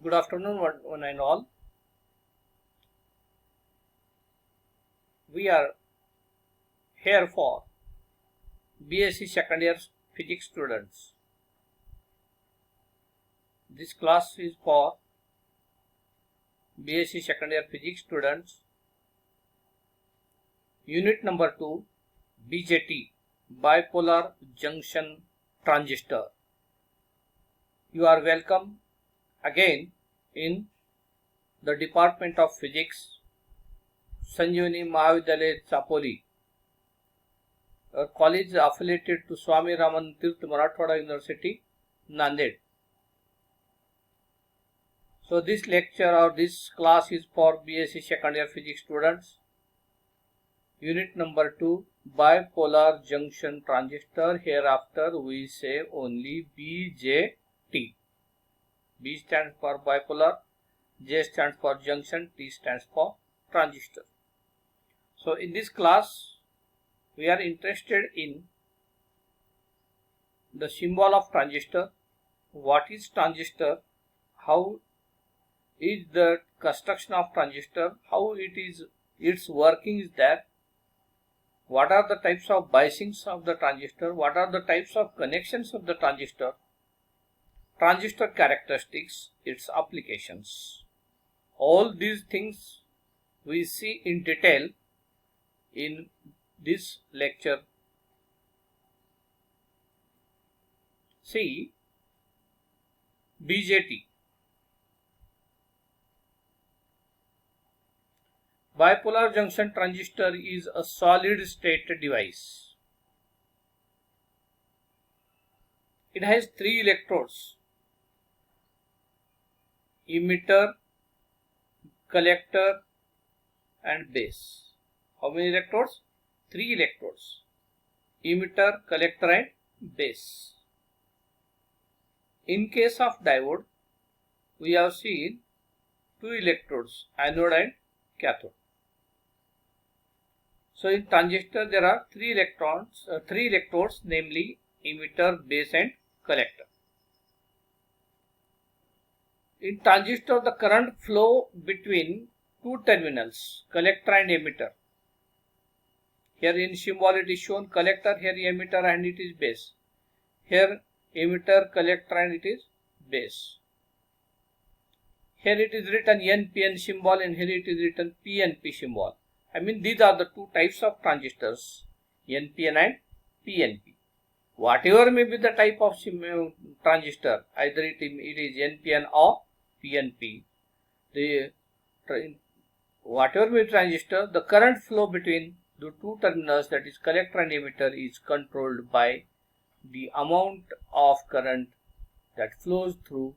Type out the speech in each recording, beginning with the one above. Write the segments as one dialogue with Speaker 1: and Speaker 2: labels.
Speaker 1: Good afternoon, one and all. We are here for BSc second year physics students. This class is for BSc second year physics students. Unit number 2, BJT, bipolar junction transistor. You are welcome again in the Department of Physics, Sanjeevani Mahavidyalaya, Chapoli. Our college is affiliated to Swami Raman Tirth Marathwada University, Nanded. So this lecture or this class is for BSc second year physics students. Unit number 2, bipolar junction transistor. Hereafter we say only BJT. B stands for bipolar, J stands for junction, T stands for transistor. So in this class we are interested in the symbol of transistor, what is transistor, how is the construction of transistor, how its working is that, what are the types of biasings of the transistor, what are the types of connections of the transistor, transistor characteristics, its applications. All these things we see in detail in this lecture. See, BJT, bipolar junction transistor, is a solid state device. It has 3 electrodes: emitter, collector and base. How many electrodes? 3 electrodes: emitter, collector and base. In case of diode, we have seen 2 electrodes, anode and cathode. So in transistor there are 3 electrodes, namely emitter, base and collector. In transistor, the current flow between 2 terminals, collector and emitter. Here in symbol it is shown collector, here emitter and it is base. Here emitter, collector and it is base. Here it is written NPN symbol and here it is written PNP symbol. I mean, these are the 2 types of transistors, NPN and PNP. Whatever may be the type of transistor, either it is NPN or PNP, whatever may be transistor, the current flow between the 2 terminals, that is collector and emitter, is controlled by the amount of current that flows through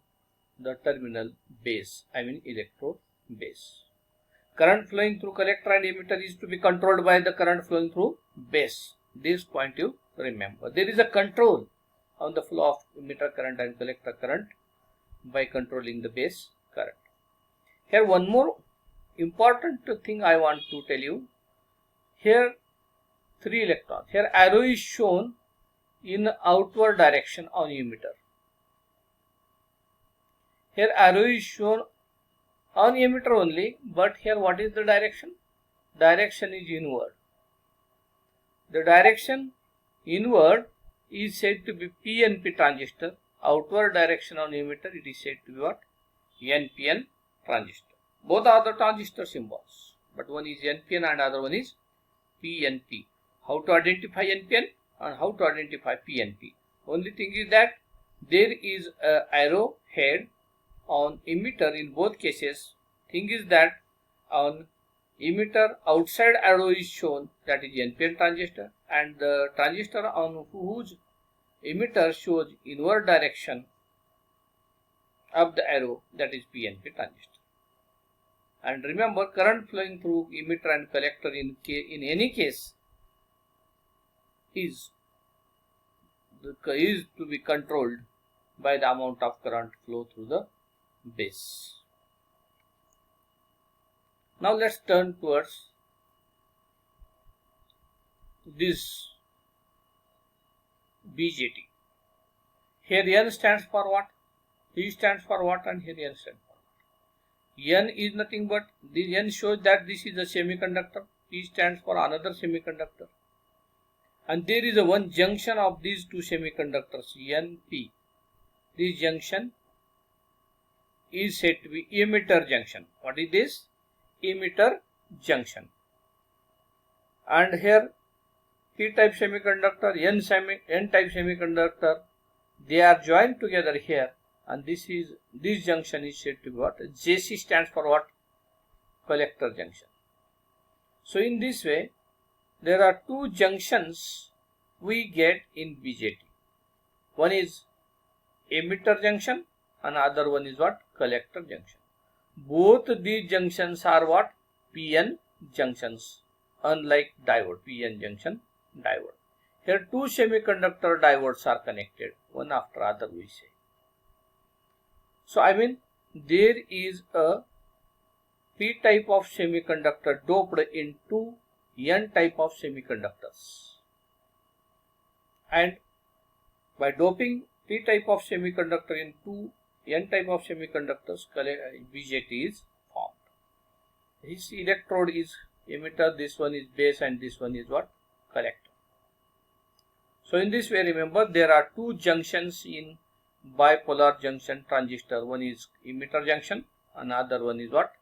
Speaker 1: the terminal base, I mean electrode base. Current flowing through collector and emitter is to be controlled by the current flowing through base. This point you remember. There is a control on the flow of emitter current and collector current by controlling the base current. Here one more important thing I want to tell you. Here 3 electrons. Here arrow is shown in outward direction on emitter. Here arrow is shown on emitter only, but here what is the direction? Direction is inward. The direction inward is said to be PNP transistor. Outward direction on emitter, it is said to be what? NPN transistor. Both are the transistor symbols, but one is NPN and other one is PNP. How to identify NPN and how to identify PNP? Only thing is that there is a arrow head on emitter in both cases. Thing is that on emitter outside arrow is shown, that is NPN transistor, and the transistor on whose emitter shows inward direction of the arrow, that is PNP transistor. And remember, current flowing through emitter and collector in any case is to be controlled by the amount of current flow through the base. Now let's turn towards this BJT. Here N stands for what? P stands for what? And here N stands for what? N is nothing but, this N shows that this is a semiconductor. P stands for another semiconductor. And there is a one junction of these two semiconductors, NP. This junction is said to be emitter junction. What is this? Emitter junction. And here P-type semiconductor, N-type semiconductor, they are joined together here, and this junction is said to be what? JC stands for what? Collector junction. So in this way, there are two junctions we get in BJT. One is emitter junction and other one is what? Collector junction. Both these junctions are what? PN junctions, unlike diode, PN junction diode. Here two semiconductor diodes are connected, one after other we say. So I mean, there is a P-type of semiconductor doped into N-type of semiconductors. And by doping P-type of semiconductor into N-type of semiconductors, BJT is formed. This electrode is emitter, this one is base, and this one is what? Collector. So in this way, remember, there are two junctions in bipolar junction transistor. One is emitter junction, another one is what?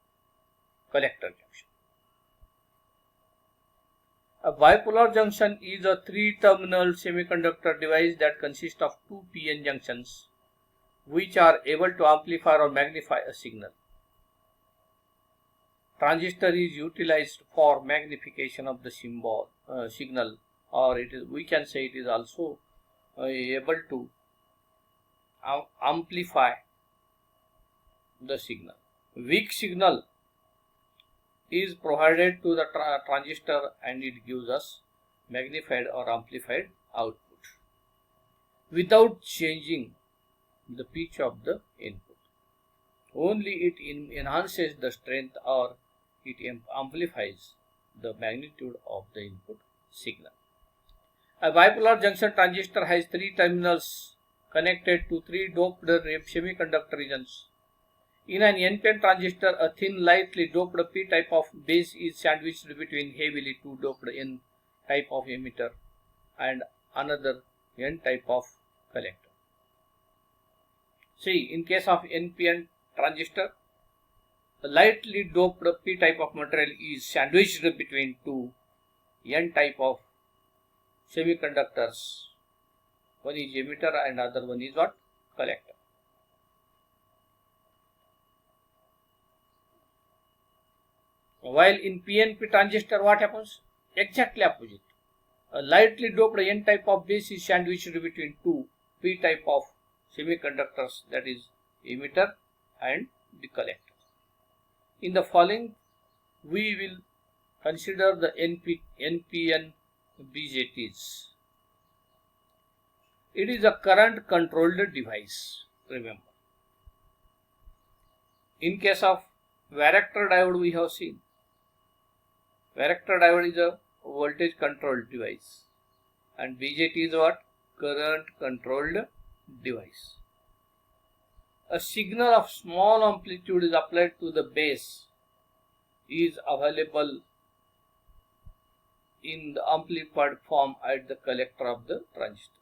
Speaker 1: Collector junction. A bipolar junction is a three-terminal semiconductor device that consists of two PN junctions which are able to amplify or magnify a signal. Transistor is utilized for magnification of the signal, or we can say it is also able to amplify the signal. Weak signal is provided to the transistor and it gives us magnified or amplified output without changing the pitch of the input. Only it enhances the strength or it amplifies the magnitude of the input signal. A bipolar junction transistor has three terminals connected to three doped semiconductor regions. In an NPN transistor, a thin, lightly doped P-type of base is sandwiched between heavily two doped N-type of emitter and another N-type of collector. See, in case of NPN transistor, the lightly doped P-type of material is sandwiched between two N-type of semiconductors. One is emitter and other one is what? Collector. While in PNP transistor, what happens? Exactly opposite. A lightly doped N-type of base is sandwiched between two P-type of semiconductors, that is emitter and the collector. In the following, we will consider the NPN BJTs. It is a current controlled device, remember. In case of varactor diode, we have seen. Varactor diode is a voltage controlled device and BJT is what? Current controlled device. A signal of small amplitude is applied to the base is available in the amplified form at the collector of the transistor.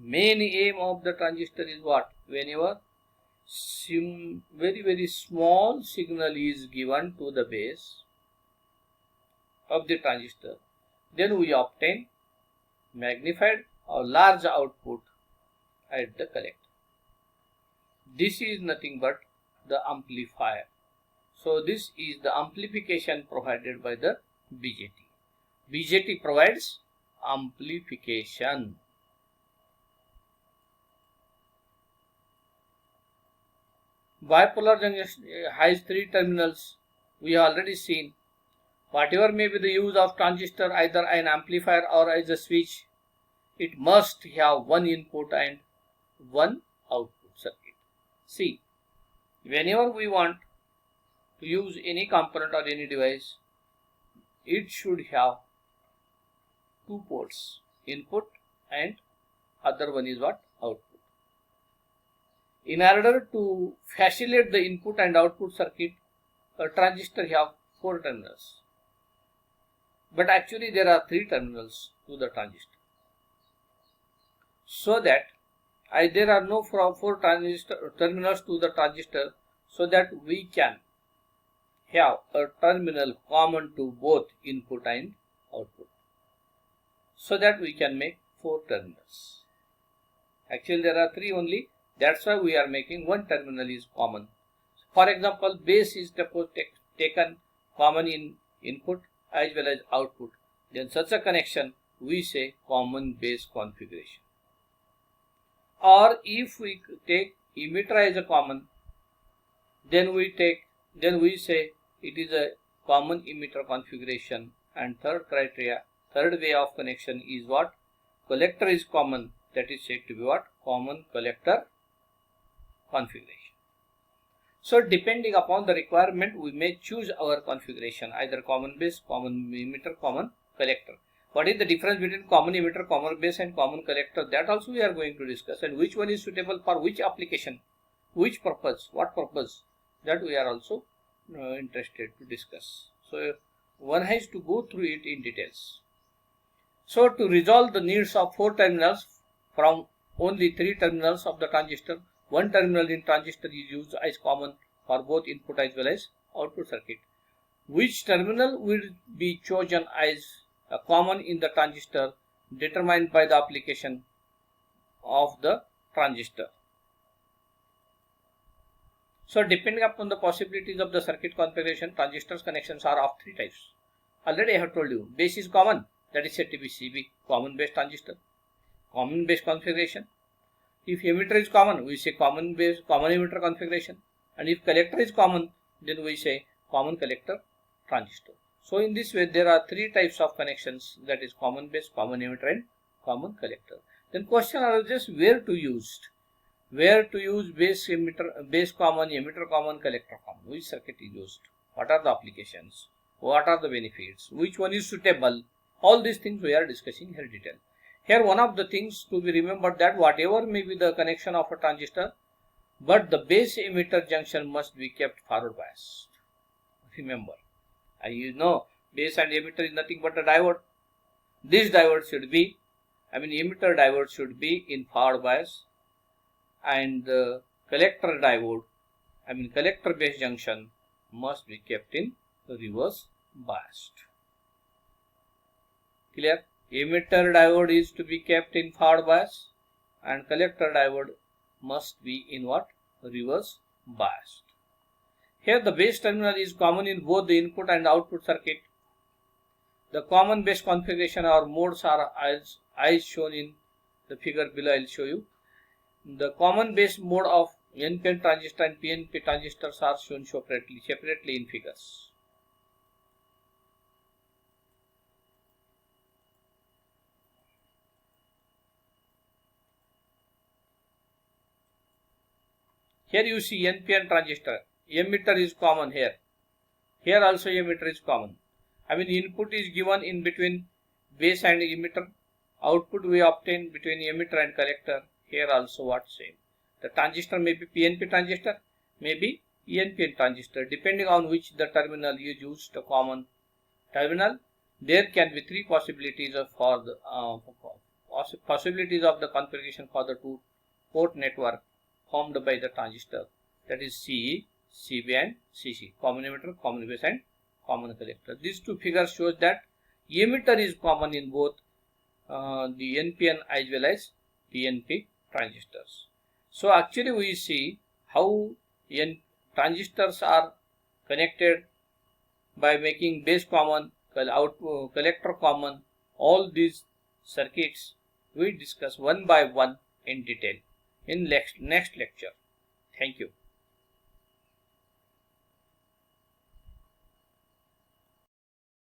Speaker 1: Main aim of the transistor is what? Whenever very small signal is given to the base of the transistor, then we obtain magnified or large output at the collector. This is nothing but the amplifier. So this is the amplification provided by the BJT. BJT provides amplification. Bipolar junction has three terminals. We have already seen. Whatever may be the use of transistor, either an amplifier or as a switch, it must have one input and one output circuit. See, whenever we want to use any component or any device, it should have two ports, input and other one is what? Output. In order to facilitate the input and output circuit, a transistor have 4 terminals, but actually there are 3 terminals to the transistor. So that there are no 4 terminals to the transistor, so that we can have a terminal common to both input and output, so that we can make 4 terminals. Actually there are 3 only, that's why we are making 1 terminal is common. For example, base is taken common in input as well as output, then such a connection we say common base configuration. Or if we take emitter as a common, then we say it is a common emitter configuration. And third way of connection is what? Collector is common, that is said to be what? Common collector configuration. So depending upon the requirement, we may choose our configuration, either common base, common emitter, common collector. What is the difference between common emitter, common base and common collector? That also we are going to discuss, and which one is suitable for which application, which purpose, what purpose, that we are also interested to discuss. So one has to go through it in details. So to resolve the needs of 4 terminals from only 3 terminals of the transistor, 1 terminal in transistor is used as common for both input as well as output circuit. Which terminal will be chosen as a common in the transistor determined by the application of the transistor. So depending upon the possibilities of the circuit configuration, transistors connections are of 3 types. Already I have told you, base is common, that is said to be CB, common base transistor, common base configuration. If emitter is common, we say common base, common emitter configuration, and if collector is common, then we say common collector transistor. So in this way there are 3 types of connections, that is common base, common emitter and common collector. Then question arises, where to use base emitter, base common, emitter common, collector common, which circuit is used, what are the applications, what are the benefits, which one is suitable. All these things we are discussing here in detail. Here one of the things to be remembered, that whatever may be the connection of a transistor, but the base emitter junction must be kept forward biased. Remember, you know, base and emitter is nothing but a diode. This diode should be, emitter diode should be in forward bias, and the collector diode, collector base junction must be kept in reverse biased. Clear? Emitter diode is to be kept in forward bias, and collector diode must be in what? Reverse biased. Here the base terminal is common in both the input and output circuit. The common base configuration or modes are as shown in the figure below. I will show you. The common base mode of NPN transistor and PNP transistors are shown separately in figures. Here you see NPN transistor, emitter is common here. Here also emitter is common. Input is given in between base and emitter. Output we obtain between emitter and collector. Here also what same. The transistor may be PNP transistor, may be NPN transistor, depending on which the terminal you use the common terminal. There can be 3 possibilities of the configuration for the 2-port network formed by the transistor, that is CE, CB and CC, common emitter, common base and common collector. These 2 figures shows that emitter is common in both the NPN as well as PNP transistors. So actually we see how transistors are connected by making base common, collector common. All these circuits we discuss one by one in detail in next lecture. Thank you.